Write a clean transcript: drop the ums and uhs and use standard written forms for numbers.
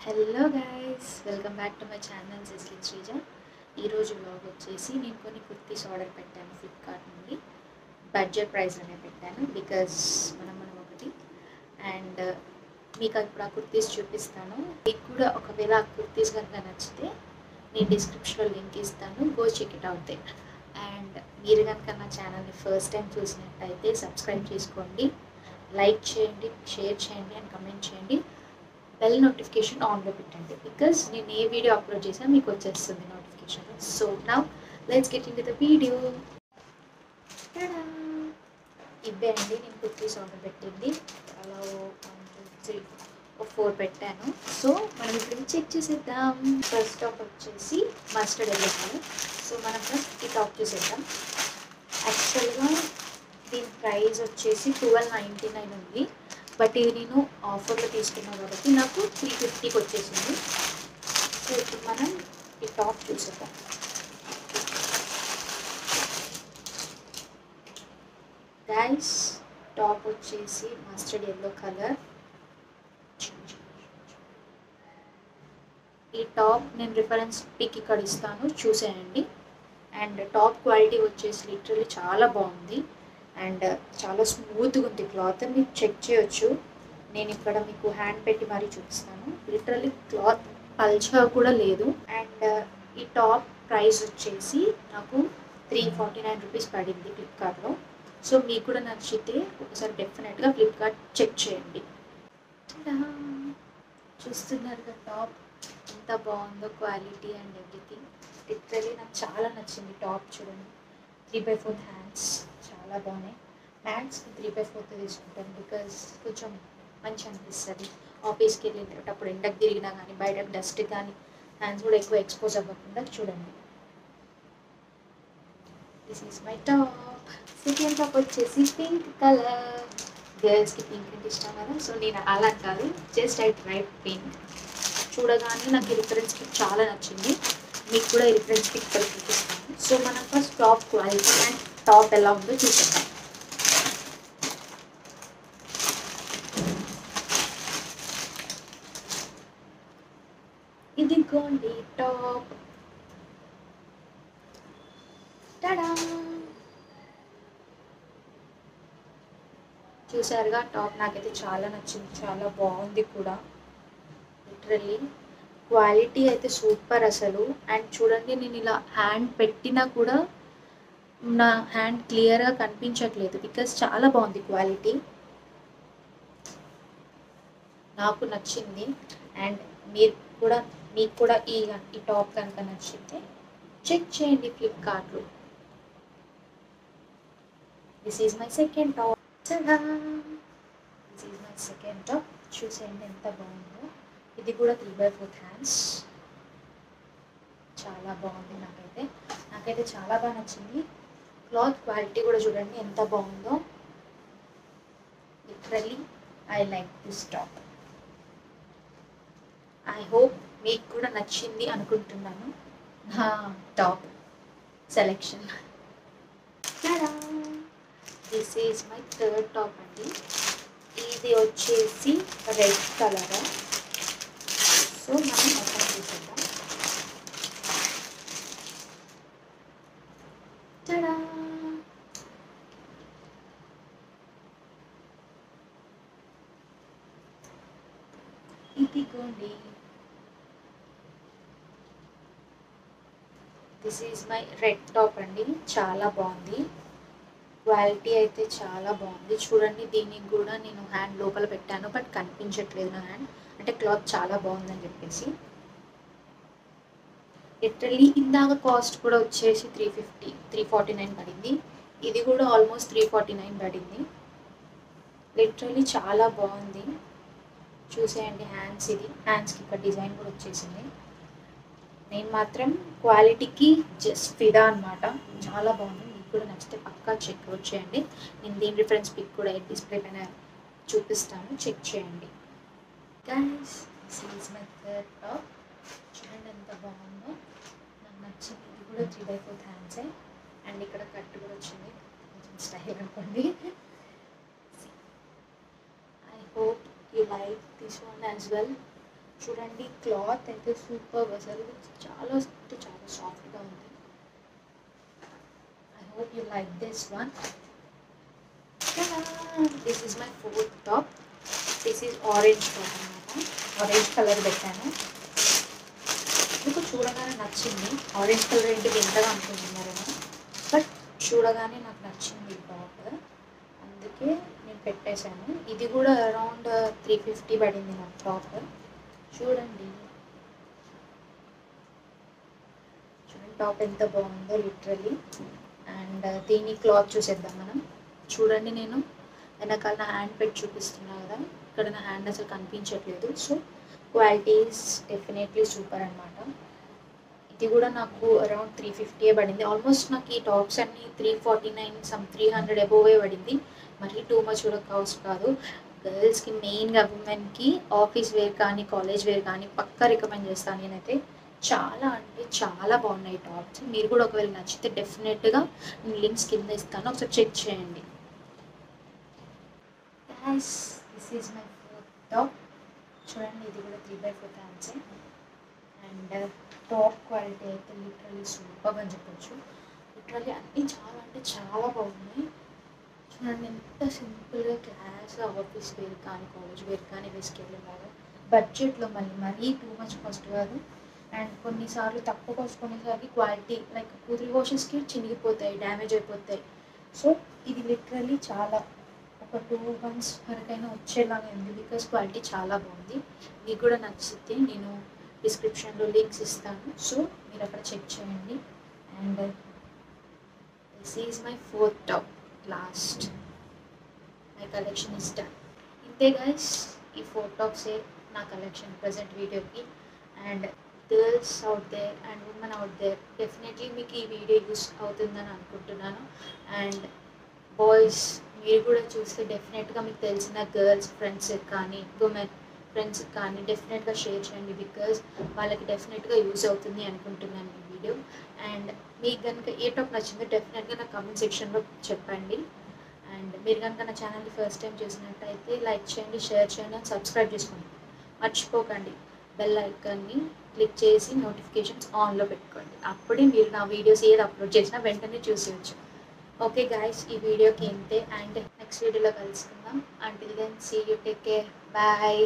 Hello guys, welcome back to my channel Jesly Sreeja. ఈరోజు vlog వచ్చేసి నేను కొన్ని కుర్తీస్ ఆర్డర్ పెట్టాను ఫ్లిప్కార్ట్ నుండి. బడ్జెట్ ప్రైస్లోనే పెట్టాను బికాజ్ మనం ఒకటి. అండ్ మీకు ఇప్పుడు ఆ కుర్తీస్ చూపిస్తాను. మీకు కూడా ఒకవేళ ఆ కుర్తీస్ కనుక నచ్చితే నేను డిస్క్రిప్షన్లో లింక్ ఇస్తాను, go check it out there. And మీరు కనుక నా ఛానల్ని ఫస్ట్ టైం చూసినట్టయితే సబ్స్క్రైబ్ చేసుకోండి, లైక్ చేయండి, షేర్ చేయండి అండ్ కమెంట్ చేయండి. బెల్ నోటిఫికేషన్ ఆన్లో పెట్టండి బికాజ్ నేను ఏ వీడియో అప్లోడ్ చేసినా మీకు వచ్చేస్తుంది notification. So now let's get in to the video. ఇవే అండి నేను కుర్తీస్ ఆర్డర్ పెట్టింది. అలా 1 2 3 4 పెట్టాను. సో మనం ఇప్పుడు చెక్ చేసేద్దాం. ఫస్ట్ టాప్ వచ్చేసి మస్టర్డ్ ఎల్లో కలర్. సో మనం ఫస్ట్ ఈ టాప్ చూసేద్దాం. యాక్చువల్గా దీని ప్రైస్ వచ్చేసి 1299 ఉంది, బట్ ఇది నేను ఆఫర్లో తీసుకున్నాను కాబట్టి నాకు 350కి వచ్చేసింది. సో ఇప్పుడు మనం ఈ టాప్ చూసేద్దాం. గైస్, టాప్ వచ్చేసి మస్టర్డ్ ఎల్లో కలర్. ఈ టాప్ నేను రిఫరెన్స్ పిక్ ఇక్కడ ఇస్తాను, చూసేయండి. అండ్ టాప్ క్వాలిటీ వచ్చేసి లిటరల్లీ చాలా బాగుంది అండ్ చాలా స్మూత్గా ఉంది. క్లాత్ మీరు చెక్ చేయొచ్చు. నేను ఇక్కడ మీకు హ్యాండ్ పెట్టి మరీ చూపిస్తాను. లిటరల్లీ క్లాత్ పల్చగా కూడా లేదు. అండ్ ఈ టాప్ ప్రైస్ వచ్చేసి నాకు 349 రూపీస్ పడింది ఫ్లిప్కార్ట్లో. సో మీకు కూడా నచ్చితే ఒకసారి డెఫినెట్గా ఫ్లిప్కార్ట్ చెక్ చేయండి. చూస్తున్నారు కదా టాప్ ఎంత బాగుందో, క్వాలిటీ అండ్ ఎవ్రీథింగ్. లిటరల్లీ నాకు చాలా నచ్చింది టాప్. చూడండి, 3/4 హ్యాండ్స్ చాలా బాగున్నాయి. హ్యాండ్స్కి 3/4 తీసుకుంటాను బికాజ్ కొంచెం మంచి అనిపిస్తుంది. ఆఫీస్కి వెళ్ళేటప్పుడు ఎండకు తిరిగినా కానీ, బయటకు డస్ట్ కానీ హ్యాండ్స్ కూడా ఎక్కువ ఎక్స్పోజ్ అవ్వకుండా. చూడండి, this is my top. Second top వచ్చేసి పింక్ కలర్. గర్ల్స్కి పింక్ అంటే ఇష్టం కదా, సో నేను అలా కాదు, జస్ట్ ఐ ట్రై పింక్. చూడగానే నాకు ఈ రిఫరెన్స్ పిక్ చాలా నచ్చింది. మీకు కూడా ఈ రిఫరెన్స్ పిక్ ఇక్కడ చూపిస్తాను. సో మనం first top quality and top ఎలా ఉందో చూసేద్దాం. ఇదిగోండి టాప్. టడా! చూసారుగా టాప్ నాకైతే చాలా నచ్చింది, చాలా బాగుంది కూడా. లిటరల్లీ క్వాలిటీ అయితే సూపర్ అసలు. అండ్ చూడండి, నేను ఇలా హ్యాండ్ పెట్టినా కూడా నా హ్యాండ్ క్లియర్గా కనిపించట్లేదు బికాజ్ చాలా బాగుంది క్వాలిటీ. నాకు నచ్చింది. అండ్ మీకు కూడా ఈ టాప్ కనుక నచ్చితే చెక్ చేయండి ఫ్లిప్కార్ట్లో. This is my second top. This is my second top. చూసేయండి ఎంత బాగుందో. ఇది కూడా 3/4 హ్యాండ్స్. చాలా బాగుంది. నాకైతే చాలా బాగా నచ్చింది. క్లాత్ క్వాలిటీ కూడా చూడండి ఎంత బాగుందో. Literally I like this top. I hope మీకు కూడా నచ్చింది అనుకుంటున్నాను నా top selection. This is my third top అండి. ఇది వచ్చేసి రెడ్ కలర్. సో మనం ఓపెన్ చేసేద్దాం. టడా! ఇదిగోండి, this is my red top అండి. చాలా బాగుంది. క్వాలిటీ అయితే చాలా బాగుంది. చూడండి, దీనికి కూడా నేను హ్యాండ్ లోపల పెట్టాను బట్ కనిపించట్లేదు నా హ్యాండ్, అంటే క్లాత్ చాలా బాగుందని చెప్పేసి. లిటరల్లీ ఇందాక కాస్ట్ కూడా వచ్చేసి 349 పడింది. ఇది కూడా ఆల్మోస్ట్ 349 పడింది. లిటరల్లీ చాలా బాగుంది. చూసేయండి హ్యాండ్స్. ఇది హ్యాండ్స్కి ఇక్కడ డిజైన్ కూడా వచ్చేసింది. నేను మాత్రం క్వాలిటీకి జస్ట్ ఫిదా అనమాట. చాలా బాగుంది. మీకు కూడా నచ్చితే పక్కా చెక్అవుట్ చేయండి. నేను దీని రిఫరెన్స్ పిక్ కూడా డిస్ప్లే పైన చూపిస్తాను, చెక్ చేయండి. Guys, this is my third top. చూడండి ఎంత బాగుందో, నాకు నచ్చింది. ఇది కూడా 3/4 హ్యాండ్సే అండ్ ఇక్కడ కట్ కూడా వచ్చింది, కొంచెం స్టైల్ అనుకోండి. I hope you like this one as well. చూడండి క్లాత్ అయితే సూపర్, అసలు చాలా అంటే చాలా సాఫ్ట్గా ఉంది. I hope you like this one. This is my fourth top. This is orange top అనమాట. ఆరెంజ్ కలర్ పెట్టాను. మీకు చూడగానే నచ్చింది. ఆరెంజ్ కలర్ ఏంటి వింతగా అనుకుంటున్నారేమో, బట్ చూడగానే నాకు నచ్చింది ఈ టాప్, అందుకే నేను పెట్టేశాను. ఇది కూడా అరౌండ్ 350 పడింది నాకు టాప్. చూడండి చూడండి టాప్ ఎంత బాగుందో లిటరలీ. అండ్ దీని క్లాత్ చూసేద్దాం మనం. చూడండి నేను వెనకాల నా హ్యాండ్ పెట్టి చూపిస్తున్నా కదా, ఇక్కడ నా హ్యాండ్ అసలు కనిపించట్లేదు. So quality is definitely super అనమాట. ఇది కూడా నాకు అరౌండ్ 350 పడింది. ఆల్మోస్ట్ నాకు ఈ టాప్స్ అన్నీ 349 సమ్ 300 అబోవే పడింది. మరీ టూ మచ్ కూడా కాస్ట్ కాదు. గర్ల్స్కి మెయిన్గా ఉమెన్కి ఆఫీస్ వేర్ కానీ కాలేజ్ వేర్ కానీ పక్కా రికమెండ్ చేస్తాను నేనైతే. చాలా అంటే చాలా బాగున్నాయి టాప్స్. మీరు కూడా ఒకవేళ నచ్చితే డెఫినెట్గా నేను లింక్స్ కింద ఇస్తాను, ఒకసారి చెక్ చేయండి. Guys this is my fourth top. చూడండి ఇది కూడా 3/4 హ్యాండ్సే. అండ్ టాప్ క్వాలిటీ అయితే లిటరలీ సూపర్ అని చెప్పొచ్చు. లిటరలీ అన్నీ చాలా అంటే చాలా బాగున్నాయి. చూడండి ఎంత సింపుల్గా క్లాస్ ఆఫీస్ వేర్ కానీ కాలేజ్ వేర్ కానీ వేసుకెళ్ళేలాగా బడ్జెట్లో, మరీ టూ మచ్ కాస్ట్ కాదు. అండ్ కొన్నిసార్లు తక్కువ కాస్ట్, కొన్నిసార్లు క్వాలిటీ లైక్ 2-3 వాషెస్కి చినిగిపోతాయి, డ్యామేజ్ అయిపోతాయి. సో ఇది లిటరలీ చాలా ఒక 2 months వరకైనా వచ్చేలాగా ఉంది, బికాస్ క్వాలిటీ చాలా బాగుంది. మీకు కూడా నచ్చితే నేను డిస్క్రిప్షన్లో లింక్స్ ఇస్తాను, సో మీరు అక్కడ చెక్ చేయండి. And this is my fourth top. Last my collection is done. ఇంతే గైస్, ఈ 4 టాప్సే నా కలెక్షన్ ప్రజెంట్ వీడియోకి. And girls out there and women out there definitely మీకు ఈ వీడియో యూస్ అవుతుందని అనుకుంటున్నాను. అండ్ బాయ్స్ మీరు కూడా చూస్తే డెఫినెట్గా మీకు తెలిసిన గర్ల్స్ ఫ్రెండ్స్కి కానీ ఉమెన్ ఫ్రెండ్స్కి కానీ డెఫినెట్గా షేర్ చేయండి, బికాజ్ వాళ్ళకి డెఫినెట్గా యూజ్ అవుతుంది అనుకుంటున్నాను ఈ వీడియో. అండ్ మీకు కనుక ఏ టాప్ నచ్చిందో డెఫినెట్గా నా కామెంట్ సెక్షన్లో చెప్పండి. అండ్ మీరు కనుక నా ఛానల్ని ఫస్ట్ టైం చూసినట్టయితే లైక్ చేయండి, షేర్ చేయండి అండ్ సబ్స్క్రైబ్ చేసుకోండి. మర్చిపోకండి బెల్ ఐకాన్ని క్లిక్ చేసి నోటిఫికేషన్స్ ఆన్లో పెట్టుకోండి. అప్పుడే మీరు నా వీడియోస్ ఏది అప్లోడ్ చేసినా వెంటనే చూసేయచ్చు. ఓకే గాయస్, ఈ వీడియోకి ఇంతే. అండ్ నెక్స్ట్ వీడియోలో కలుసుకుందాం. Until then see you, take care, bye.